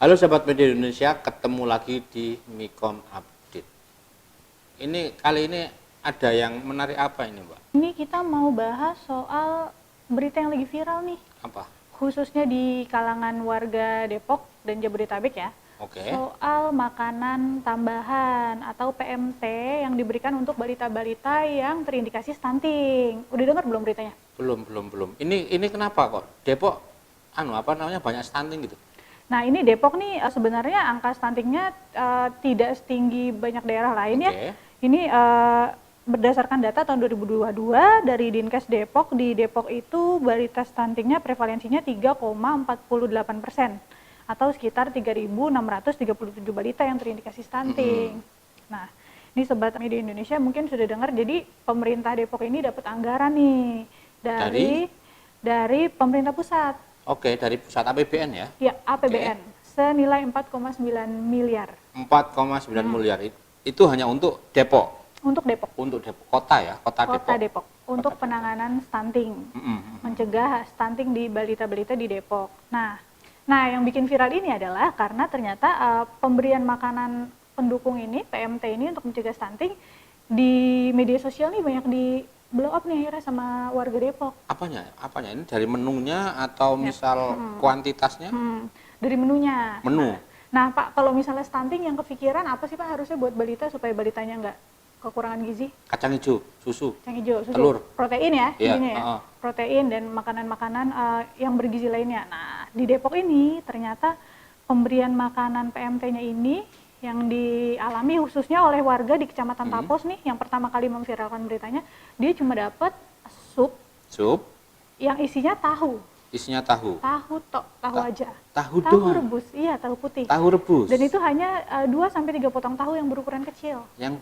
Halo Sobat Media Indonesia, ketemu lagi di Mikom Update. Ini kali ini ada yang menarik apa ini, Mbak? Ini kita mau bahas soal berita yang lagi viral nih, Apa? khususnya di kalangan warga Depok dan Jabodetabek ya. Oke. Soal makanan tambahan atau PMT yang diberikan untuk balita-balita yang terindikasi stunting. Udah dengar belum beritanya? Belum. Ini kenapa kok Depok banyak stunting gitu? Nah, ini Depok nih sebenarnya angka stuntingnya tidak setinggi banyak daerah lain ya. Oke. Ini berdasarkan data tahun 2022 dari Dinkes Depok, di Depok itu balita stuntingnya prevalensinya 3,48% atau sekitar 3.637 balita yang terindikasi stunting. Nah, ini Sobat Media Indonesia mungkin sudah dengar, jadi pemerintah Depok ini dapat anggaran nih dari pemerintah pusat. Oke, dari pusat APBN ya? Ya, APBN. Senilai 4,9 miliar. 4,9 miliar itu hanya untuk Depok. Untuk Depok. Untuk Depok kota ya, kota Depok. Untuk penanganan stunting. Mencegah stunting di balita-balita di Depok. Nah, yang bikin viral ini adalah karena ternyata pemberian makanan pendukung ini, PMT ini untuk mencegah stunting di media sosial nih banyak di blow up nih akhirnya sama warga Depok. Apanya? Ini dari menunya atau misal kuantitasnya? Dari menunya. Menu. Nah, Pak, kalau misalnya stunting yang kepikiran apa sih Pak harusnya buat balita supaya balitanya nggak kekurangan gizi? Kacang hijau, susu, telur, protein ya, yeah. Ini ya. Protein dan makanan-makanan yang bergizi lainnya. Nah, di Depok ini ternyata pemberian makanan PMT-nya ini yang dialami khususnya oleh warga di Kecamatan Tapos nih, yang pertama kali memviralkan beritanya, dia cuma dapat sup yang isinya tahu. Tahu aja. Tahu rebus, iya, tahu putih. Tahu rebus. Dan itu hanya 2-3 potong tahu yang berukuran kecil. Yap.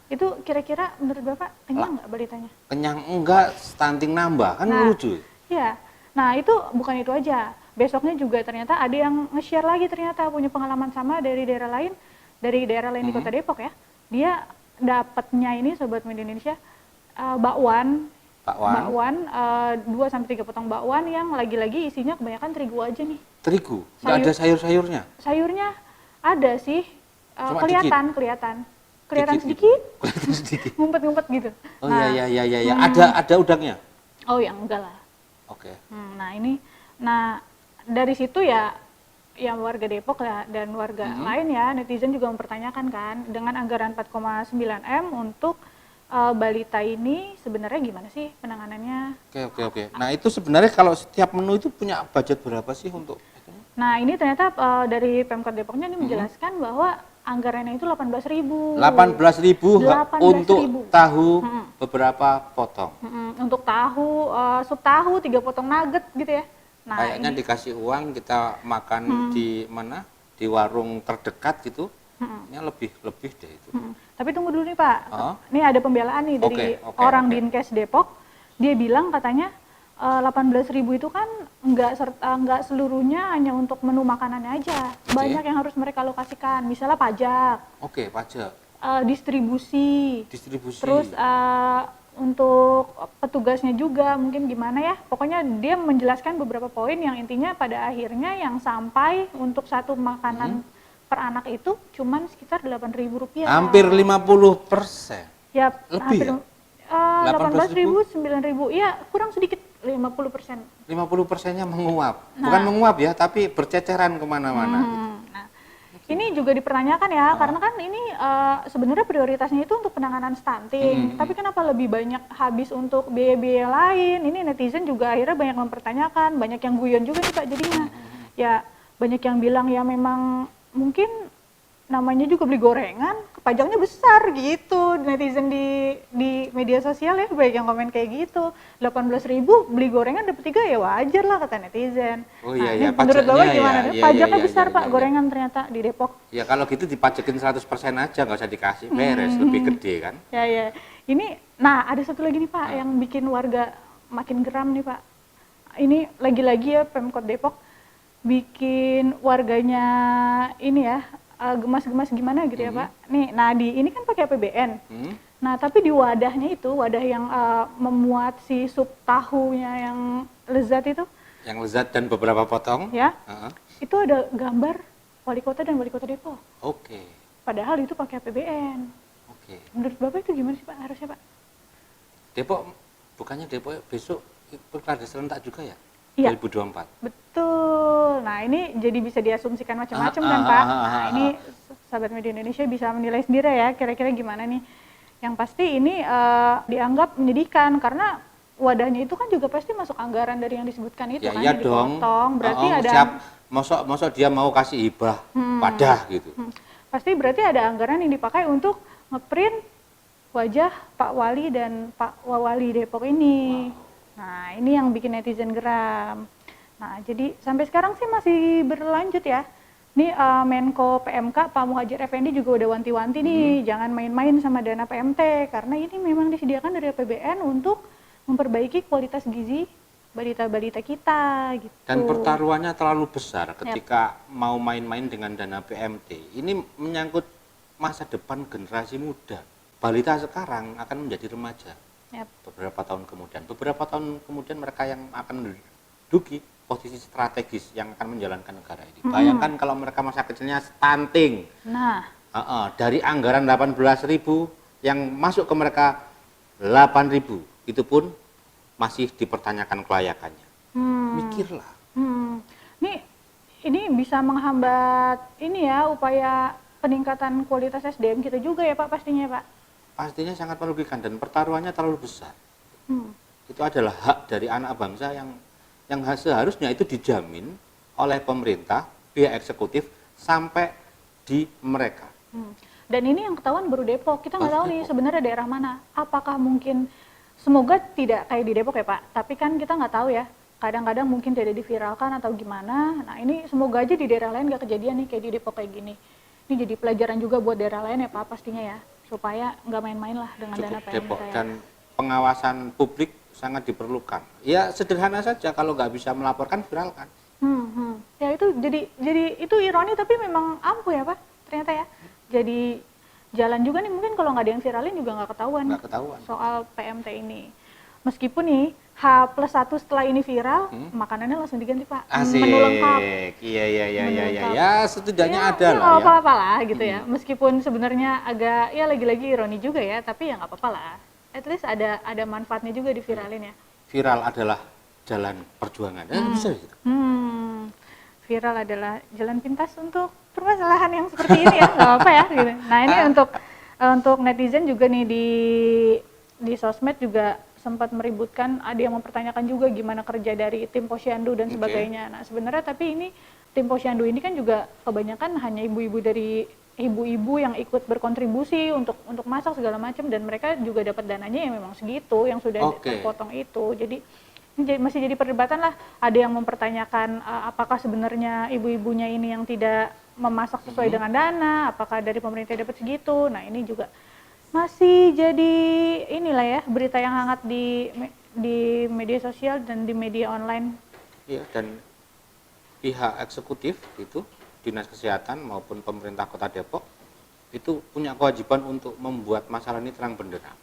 Itu kira-kira menurut Bapak kenyang nggak balitanya? Kenyang enggak, stunting nambah, kan lucu. Iya. Nah, itu bukan itu aja. Besoknya juga ternyata ada yang nge-share lagi, ternyata punya pengalaman sama dari daerah lain di Kota Depok ya. Dia dapatnya ini Sobat Media Indonesia bakwan 2-3 potong bakwan yang lagi-lagi isinya kebanyakan terigu aja nih. Terigu? Nggak ada sayur-sayurnya? Sayurnya ada sih, kelihatan sedikit. Ngumpet-ngumpet gitu. Oh iya. Ada udangnya? Oh ya enggak lah. Oke. Nah dari situ ya warga Depok dan warga lain ya, netizen juga mempertanyakan kan, dengan anggaran 4,9 M untuk balita ini sebenarnya gimana sih penanganannya? Oke. Nah itu sebenarnya kalau setiap menu itu punya budget berapa sih untuk itu? Nah ini ternyata dari Pemkot Depoknya ini menjelaskan bahwa anggarannya itu 18.000. 18.000 untuk tahu beberapa potong. Untuk tahu, sup tahu 3 potong nugget gitu ya. Nah, kayaknya dikasih uang kita makan di mana? Di warung terdekat gitu. Ini lebih deh itu. Tapi tunggu dulu nih Pak. Ini ada pembelaan nih dari Dinkes Depok. Dia bilang katanya 18.000 itu kan nggak seluruhnya hanya untuk menu makanannya aja. Banyak yang harus mereka alokasikan. Misalnya pajak. Pajak. Distribusi. Terus untuk petugasnya juga mungkin gimana ya. Pokoknya dia menjelaskan beberapa poin yang intinya pada akhirnya yang sampai untuk satu makanan per anak itu cuman sekitar Rp8.000. Hampir 50%. Ya, lebih hampir 18.000, 9.000. Ya, kurang sedikit 50%. 50%-nya menguap. Bukan menguap ya, tapi berceceran kemana-mana gitu. Ini juga dipertanyakan ya, karena kan ini sebenarnya prioritasnya itu untuk penanganan stunting, tapi kenapa lebih banyak habis untuk biaya-biaya lain? Ini netizen juga akhirnya banyak mempertanyakan, banyak yang guyon juga nih Pak jadinya. Ya, banyak yang bilang ya memang mungkin namanya juga beli gorengan, pajaknya besar gitu. Netizen di media sosial ya banyak yang komen kayak gitu. 18.000 beli gorengan dapat 3 ya wajar lah kata netizen. Oh iya, menurut Bapak gimana? Pajaknya besar Pak gorengan ternyata di Depok. Ya kalau gitu dipajakin 100% aja, nggak usah dikasih, beres, lebih gede kan. Ya. Ini, ada satu lagi nih Pak yang bikin warga makin geram nih Pak. Ini lagi-lagi ya Pemkot Depok bikin warganya ini ya gemas-gemas gimana gitu ya Pak. Nih, ini kan pakai APBN. Nah, tapi di wadahnya itu, wadah yang memuat si sup tahunya yang lezat itu, Yang lezat dan beberapa potong. ya, Heeh. itu ada gambar wali kota dan wali kota Depok. Oke. Padahal itu pakai APBN. Oke. Menurut Bapak itu gimana sih Pak? Harusnya Pak? Depok, bukannya Depok besok pilkada serentak juga ya? Iya. 2024. Betul. Nah ini jadi bisa diasumsikan macam-macam kan Pak. Nah ini sahabat media Indonesia bisa menilai sendiri ya kira-kira gimana nih. Yang pasti ini dianggap menyedihkan karena wadahnya itu kan juga pasti masuk anggaran dari yang disebutkan itu Ya kan iya yang dong. dipotong. Berarti ada Siap, mosok dia mau kasih hibah wadah gitu. pasti berarti ada anggaran yang dipakai untuk ngeprint wajah Pak Wali dan Pak Wawali Depok ini. Nah, ini yang bikin netizen geram. Nah, jadi sampai sekarang sih masih berlanjut ya. Ini Menko PMK Pak Muhadjir Effendi juga udah wanti-wanti nih, jangan main-main sama dana PMT karena ini memang disediakan dari APBN untuk memperbaiki kualitas gizi balita-balita kita gitu. Dan pertaruhannya terlalu besar ketika mau main-main dengan dana PMT. Ini menyangkut masa depan generasi muda. Balita sekarang akan menjadi remaja. Beberapa tahun kemudian mereka yang akan menduduki posisi strategis yang akan menjalankan negara ini. Bayangkan kalau mereka masa kecilnya stunting. Nah, dari anggaran 18.000 yang masuk ke mereka 8.000, itu pun masih dipertanyakan kelayakannya. Mikirlah. Ini bisa menghambat ini ya upaya peningkatan kualitas SDM kita juga ya Pak pastinya Pak. Pastinya sangat merugikan dan pertaruhannya terlalu besar. Itu adalah hak dari anak bangsa yang seharusnya itu dijamin oleh pemerintah, pihak eksekutif sampai di mereka. Dan ini yang ketahuan baru Depok. Kita nggak tahu nih sebenarnya daerah mana. Apakah mungkin semoga tidak kayak di Depok ya Pak. Tapi kan kita nggak tahu ya. Kadang-kadang mungkin tidak diviralkan atau gimana. Nah ini semoga aja di daerah lain nggak kejadian nih kayak di Depok kayak gini. Ini jadi pelajaran juga buat daerah lain ya Pak pastinya ya. Supaya nggak main-main lah dengan dana PMT. Depok dan pengawasan publik sangat diperlukan. Ya sederhana saja, kalau nggak bisa melaporkan viralkan. Ya itu jadi itu ironi tapi memang ampuh ya Pak ternyata ya. Jadi jalan juga nih mungkin kalau nggak ada yang viralin juga nggak ketahuan. Soal PMT ini. Meskipun nih H+1 setelah ini viral, makanannya langsung diganti Pak. Asik. Menu lengkap. Iya. Ya setidaknya ada lah. Nggak apa-apa lah gitu ya. Meskipun sebenarnya agak ya lagi-lagi ironi juga ya, tapi ya nggak apa-apa lah. At least ada manfaatnya juga diviralin ya. Viral adalah jalan perjuangan. Bisa gitu. Viral adalah jalan pintas untuk permasalahan yang seperti ini ya, nggak apa ya gitu. Nah ini untuk netizen juga nih di sosmed juga sempat meributkan, ada yang mempertanyakan juga gimana kerja dari tim Posyandu dan sebagainya. Nah sebenarnya tapi ini tim Posyandu ini kan juga kebanyakan hanya ibu-ibu yang ikut berkontribusi untuk masak segala macam dan mereka juga dapat dananya yang memang segitu yang sudah terpotong itu. Jadi masih jadi perdebatan lah. Ada yang mempertanyakan apakah sebenarnya ibu-ibunya ini yang tidak memasak sesuai dengan dana, apakah dari pemerintah dapat segitu. Nah ini juga masih jadi inilah ya berita yang hangat di media sosial dan di media online. Iya, dan pihak eksekutif itu Dinas Kesehatan maupun pemerintah Kota Depok itu punya kewajiban untuk membuat masalah ini terang benderang.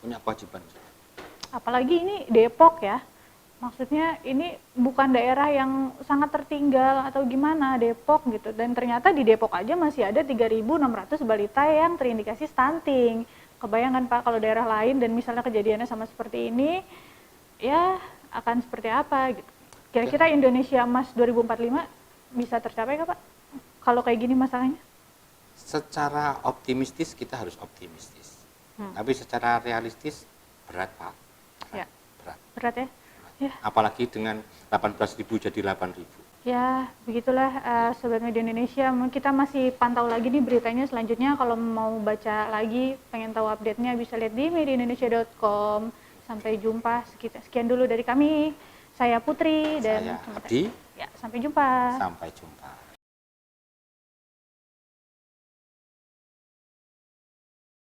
Punya kewajiban. Apalagi ini Depok ya. Maksudnya ini bukan daerah yang sangat tertinggal atau gimana, Depok gitu. Dan ternyata di Depok aja masih ada 3.600 balita yang terindikasi stunting. Kebayangkan Pak kalau daerah lain dan misalnya kejadiannya sama seperti ini, ya akan seperti apa gitu. Kira-kira Indonesia Emas 2045 bisa tercapai nggak Pak? Kalau kayak gini masalahnya? Secara optimistis kita harus optimistis. Tapi secara realistis berat Pak. Berat ya? Ya. Apalagi dengan 18.000 jadi 8.000. Ya, begitulah Sobat Media Indonesia. Kita masih pantau lagi nih beritanya selanjutnya. Kalau mau baca lagi, pengen tahu update-nya bisa lihat di mediaindonesia.com. Sampai jumpa. Sekian dulu dari kami. Saya Putri dan saya Abdi. Ya, sampai jumpa. Sampai jumpa.